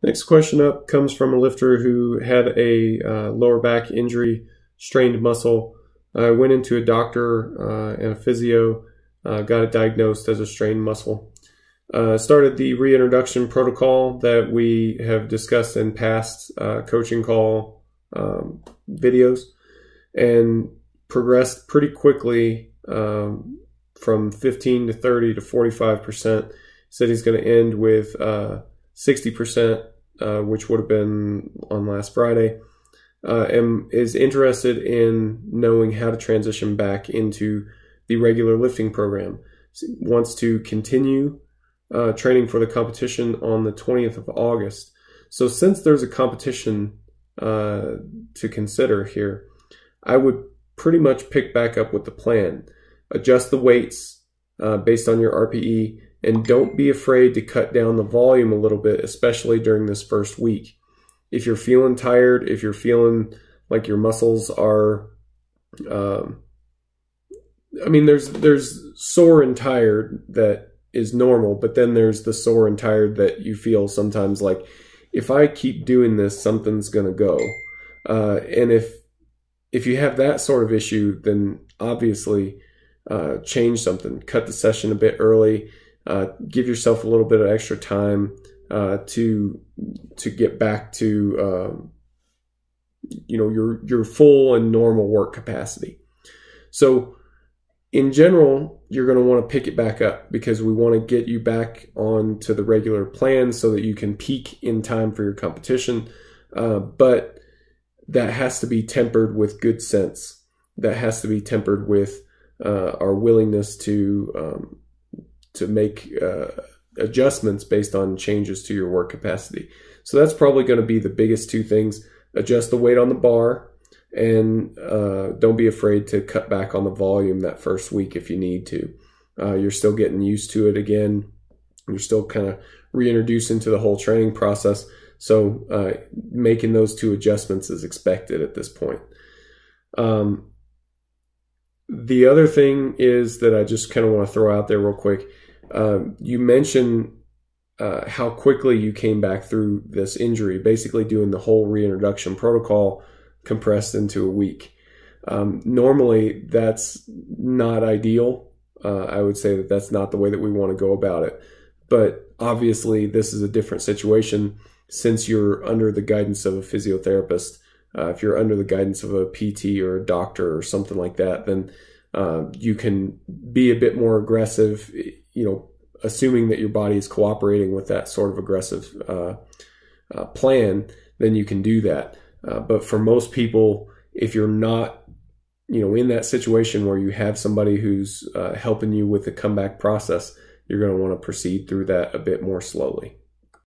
Next question up comes from a lifter who had a lower back injury, strained muscle. Went into a doctor and a physio, got it diagnosed as a strained muscle. Started the reintroduction protocol that we have discussed in past coaching call videos, and progressed pretty quickly from 15 to 30 to 45%. Said he's going to end with 60%, which would have been on last Friday, and is interested in knowing how to transition back into the regular lifting program. Wants to continue training for the competition on the 20th of August. So since there's a competition to consider here, I would pretty much pick back up with the plan. Adjust the weights based on your RPE, and don't be afraid to cut down the volume a little bit, especially during this first week. If you're feeling tired, if you're feeling like your muscles are, I mean, there's sore and tired that is normal, but then there's the sore and tired that you feel sometimes like, if I keep doing this, something's going to go. And if you have that sort of issue, then obviously change something. Cut the session a bit early. Give yourself a little bit of extra time to get back to your full and normal work capacity. So in general, you're going to want to pick it back up, because we want to get you back onto the regular plan so that you can peak in time for your competition. But that has to be tempered with good sense. That has to be tempered with our willingness to make adjustments based on changes to your work capacity. So that's probably going to be the biggest two things. Adjust the weight on the bar, and don't be afraid to cut back on the volume that first week if you need to. You're still getting used to it again. You're still kind of reintroducing to the whole training process. So making those two adjustments is expected at this point. The other thing is that I just kind of want to throw out there real quick. You mentioned how quickly you came back through this injury, basically doing the whole reintroduction protocol compressed into a week. Normally, that's not ideal. I would say that that's not the way that we want to go about it. But obviously, this is a different situation since you're under the guidance of a physiotherapist. If you're under the guidance of a PT or a doctor or something like that, then you can be a bit more aggressive, assuming that your body is cooperating with that sort of aggressive plan, then you can do that. But for most people, if you're not, in that situation where you have somebody who's helping you with the comeback process, you're going to want to proceed through that a bit more slowly.